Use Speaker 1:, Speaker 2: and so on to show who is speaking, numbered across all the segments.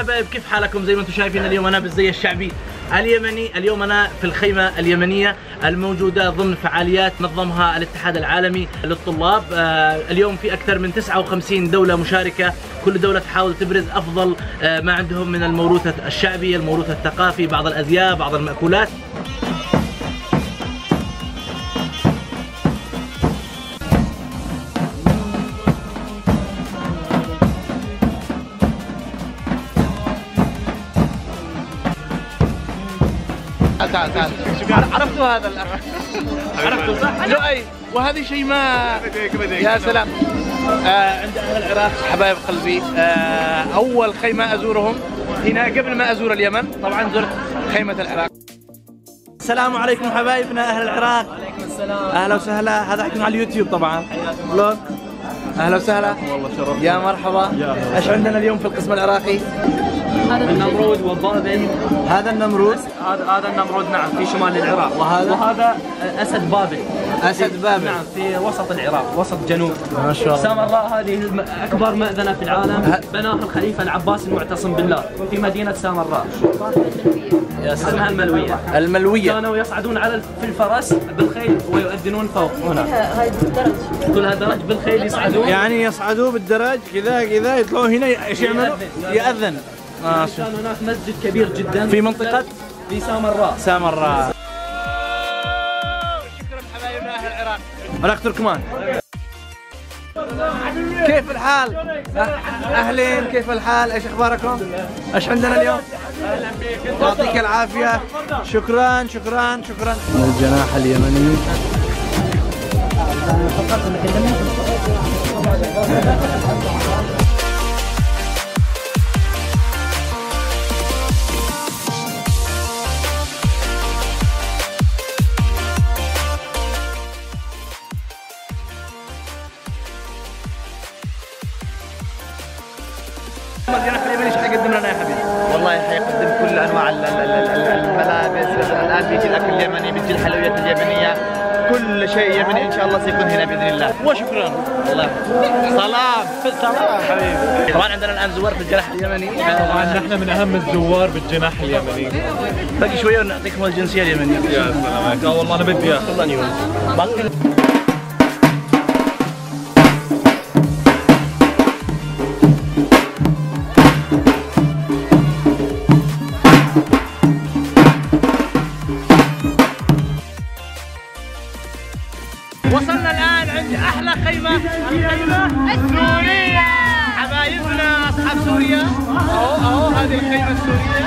Speaker 1: حبايب، كيف حالكم؟ زي ما انتم شايفين اليوم انا بالزي الشعبي اليمني. اليوم انا في الخيمة اليمنية الموجودة ضمن فعاليات نظمها الاتحاد العالمي للطلاب. اليوم في اكثر من 59 دولة مشاركة، كل دولة تحاول تبرز افضل ما عندهم من الموروث الشعبي، الموروث الثقافي، بعض الازياء، بعض المأكولات. تعال عرفتوا هذا الأخ؟ عرفتوا صح؟ لؤي، وهذه شيماء. يا سلام. عند أهل العراق حبايب قلبي، أول خيمة أزورهم هنا قبل ما أزور اليمن. طبعا زرت خيمة العراق. السلام عليكم حبايبنا أهل العراق.
Speaker 2: وعليكم السلام.
Speaker 1: أهلا وسهلا. هذا حكينا على اليوتيوب طبعا فلوج. أهلا وسهلا.
Speaker 2: والله شرف.
Speaker 1: يا مرحبا. إيش عندنا اليوم في القسم العراقي؟
Speaker 2: هذا النمرود والضابن.
Speaker 1: هذا النمرود.
Speaker 2: هذا النمرود نعم في شمال العراق. وهذا اسد بابل.
Speaker 1: اسد بابل
Speaker 2: نعم في وسط العراق، وسط جنوب.
Speaker 1: ما شاء الله.
Speaker 2: سامراء هذه اكبر مأذنة في العالم، بناها الخليفة العباس المعتصم بالله في مدينة سامراء. اسمها الملوية.
Speaker 1: الملوية.
Speaker 2: كانوا يصعدون في الفرس بالخيل ويؤذنون فوق هنا. هاي الدرج. كلها درج بالخيل يصعدون.
Speaker 1: يعني يصعدوا بالدرج كذا يطلعوا هنا ايش يعملوا؟ يأذن.
Speaker 2: كان هناك مسجد كبير جدا
Speaker 1: في منطقة
Speaker 2: في سامراء.
Speaker 1: شكرا حبايبنا اهل العراق. عراق تركمان. كيف الحال؟ اهلين، كيف الحال؟ ايش اخباركم؟ ايش عندنا اليوم؟ يعطيك العافية. شكرا. من الجناح اليمني. الجناح اليمني ايش حيقدم لنا يا حبيبي؟
Speaker 3: والله حيقدم كل انواع الملابس. الان بيجي الاكل اليمني، بيجي الحلويات اليمنيه، كل شيء يمني ان شاء الله سيكون هنا باذن الله.
Speaker 1: وشكرا.
Speaker 3: الله سلام
Speaker 1: حبيبي. طبعا عندنا الان زوار في الجناح اليمني.
Speaker 4: طبعا نحن من اهم الزوار بالجناح اليمني.
Speaker 1: باقي شويه ونعطيكم الجنسيه اليمنيه.
Speaker 4: يا سلامك. والله انا بدي اياها.
Speaker 1: وصلنا الآن عند أحلى خيمة، الخيمة السورية. حبايبنا أصحاب سوريا. أهو هذه الخيمة السورية.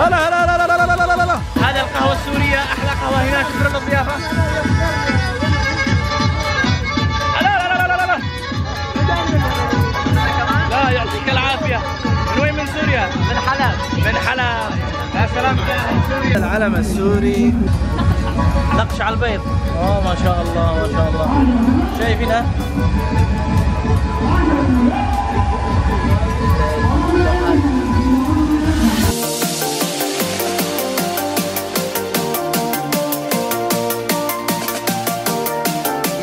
Speaker 1: لا. هذه القهوة السورية، أحلى قهوة هنا. شكرا للضيافة. لا يعطيك العافية. من وين؟ من سوريا؟ من حلب. يا سلام. العلم السوري، نقش على البيض. ما شاء الله. شايفينها؟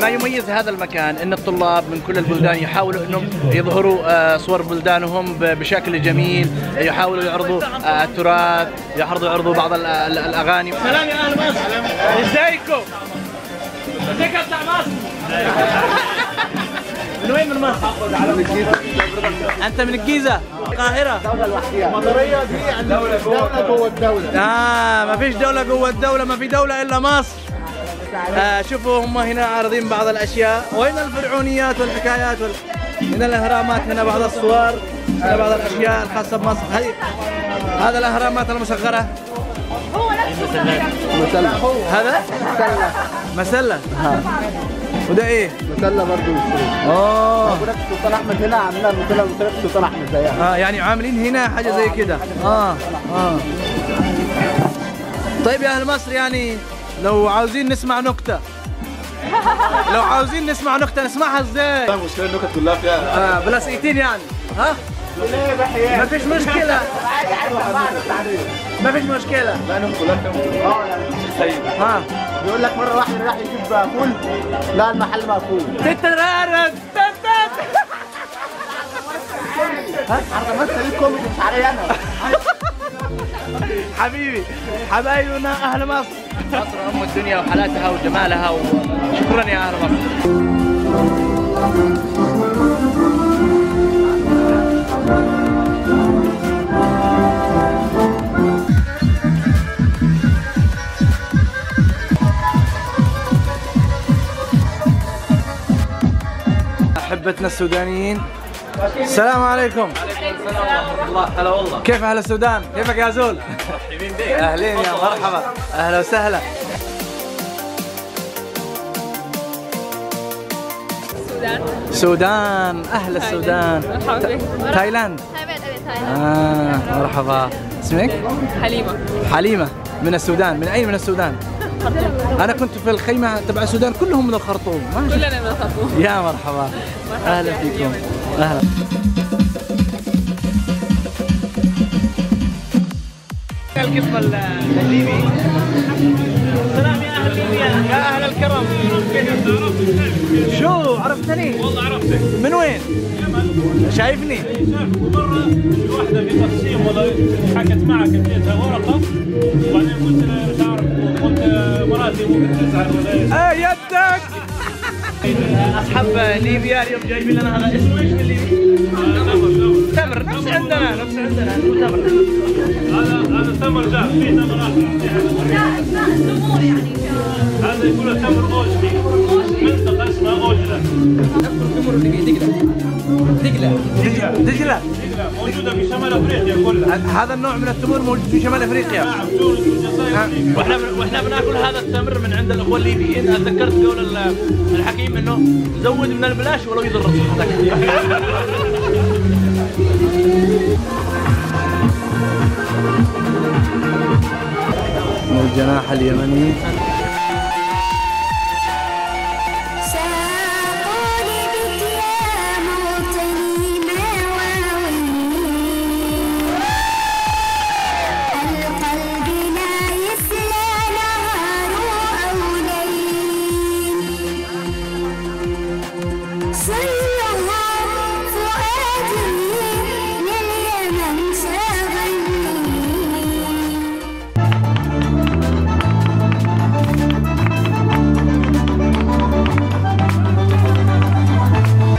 Speaker 1: ما يميز هذا المكان ان الطلاب من كل البلدان يحاولوا انهم يظهروا صور بلدانهم بشكل جميل، يحاولوا يعرضوا التراث، يعرضوا بعض الاغاني. سلام يا اهل مصر. ازيكم؟ ازيك يا بتاع مصر؟ من وين؟ من مصر؟ انت من الجيزة؟ القاهرة؟ الدولة الوحيدة. المطرية دي عندنا دولة جوه الدولة. ما فيش دولة جوه الدولة، ما في دولة الا مصر. شوفوا هم هنا عارضين بعض الاشياء، وهنا الفرعونيات والحكايات هنا الاهرامات، هنا بعض الصور، هنا بعض الاشياء الخاصه بمصر. هذا الاهرامات المصغره. هو نفسه مسلة. هذا مسلة. وده ايه؟ مسلة برضه. نفس السلطان احمد هنا عاملينها مسلة السلطان احمد زيها. يعني عاملين هنا حاجه زي كده. طيب يا اهل مصر، يعني لو عاوزين نسمع نكتة، نسمعها ازاي؟
Speaker 4: المشكلة النكت كلها فيها
Speaker 1: بلاسيتين يعني. ما فيش مشكلة.
Speaker 4: لا نكت كلها فيها
Speaker 3: بيقول لك مره واحده راح يجيب فول لا المحل مقفول. عرض مثل الكوميدي مش علي انا.
Speaker 1: حبيبي حبايبنا اهل مصر.
Speaker 2: مصر ام الدنيا وحالاتها وجمالها وشكرا يا اهل مصر.
Speaker 1: احبتنا السودانيين السلام عليكم.
Speaker 4: وعليكم السلام ورحمة الله. هلا والله.
Speaker 1: كيف اهل السودان؟ كيفك يا زول؟
Speaker 4: مرحبين بك.
Speaker 1: اهلين يا مرحبا اهلا وسهلا. السودان اهل السودان. تايلاند. مرحبا. اسمك؟
Speaker 5: حليمة.
Speaker 1: حليمة من السودان. من اين من السودان؟
Speaker 5: خرطوم.
Speaker 1: انا كنت في الخيمة تبع السودان كلهم من الخرطوم.
Speaker 5: كلنا من الخرطوم.
Speaker 1: يا مرحبا. اهلا فيكم. اهلا. القسم الليبي. سلام يا اهل ليبيا يا اهل الكرم. شو عرفتني؟
Speaker 4: والله عرفتك.
Speaker 1: من وين؟ شايفني؟
Speaker 4: شايفك مرة في واحدة في تقسيم ولا حكت معك اديتها ورقة وبعدين قلت لها مش عارف قلت مراتي ممكن تزعل ولا ايش؟
Speaker 1: يدك. اصحاب ليبيا اليوم جايبين لنا هذا اسمه ايش بالليبي؟ تمر. نفس عندنا تمر.
Speaker 4: هذا تمر جاف فيه تمر اخر.
Speaker 5: لا اسماء التمور يعني.
Speaker 4: هذا يقول تمر اوجلي. منطقة اسمها اوجلة.
Speaker 2: التمر اللي
Speaker 1: دجلة
Speaker 4: موجودة في شمال افريقيا كلها.
Speaker 1: هذا النوع من التمور موجود في شمال افريقيا.
Speaker 4: نعم تونس والجزائر.
Speaker 1: واحنا بناكل هذا التمر من عند الاخوه الليبيين. اتذكرت قول الحكيم انه زود من البلاش ولو يضر صحتك. من الجناح اليمني.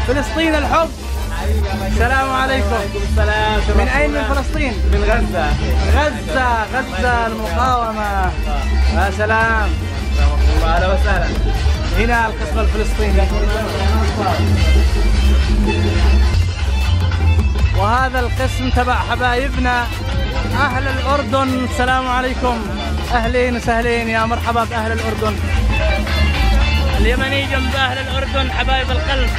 Speaker 1: فلسطين الحب. السلام عليكم.
Speaker 3: السلام.
Speaker 1: من اين من فلسطين؟
Speaker 3: من غزة.
Speaker 1: غزة المقاومة. يا سلام.
Speaker 3: اهلا وسهلا.
Speaker 1: هنا القسم الفلسطيني. وهذا القسم تبع حبايبنا اهل الاردن. السلام عليكم. اهلين وسهلين يا مرحبا باهل الاردن. اليمني جنب اهل الاردن حبايب القلب.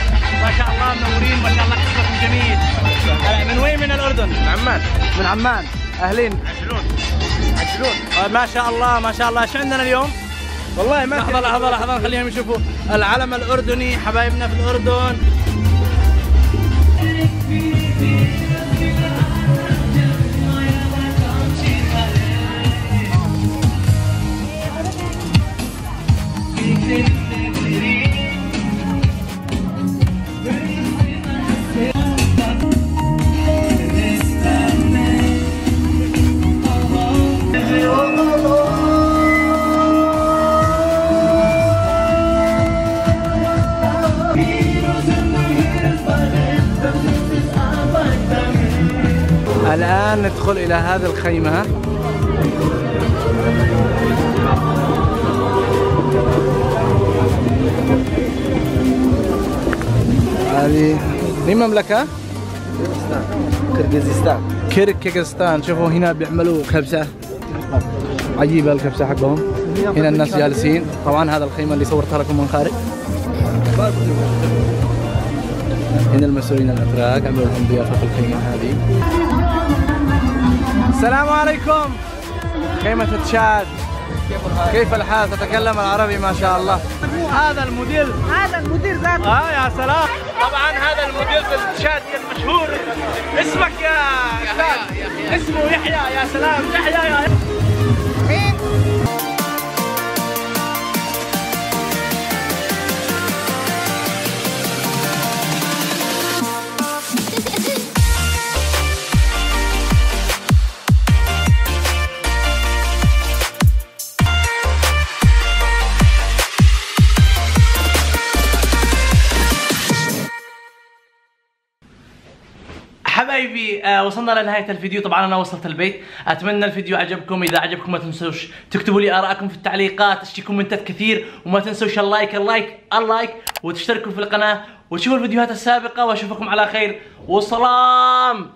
Speaker 1: ما شاء الله منورين ما شاء الله قسمكم جميل. من وين من الاردن؟ من عمان. من عمان. اهلين. عجلون. ما شاء الله ما شاء الله. ايش عندنا اليوم؟ والله ما لحظة خليهم يشوفوا العلم الاردني. حبايبنا في الاردن. الآن ندخل إلى هذه الخيمة. هذه مملكة كيرغيزستان. شوفوا هنا بيعملوا كبسة عجيبة. الكبسة حقهم. هنا الناس جالسين. طبعا هذا الخيمة اللي صورتها لكم من خارج. هنا المسؤولين الأتراك عملوا لهم ضيافة في الخيمة هذه. السلام عليكم. خيمة تشاد. كيف الحال؟ تتكلم العربي ما شاء الله. هذا المدير ذاته. يا سلام. طبعا هذا المدير في تشاد المشهور. اسمك يا استاذ؟ اسمه يحيى. يا سلام يحيى. يا وصلنا لنهاية الفيديو. طبعا انا وصلت البيت. اتمنى الفيديو عجبكم. اذا عجبكم ما تنسوش تكتبوا لي ارائكم في التعليقات، اشتي كومنتات كثير، وما تنسوش اللايك وتشتركوا في القناة وتشوفوا الفيديوهات السابقة، واشوفكم على خير، والسلام.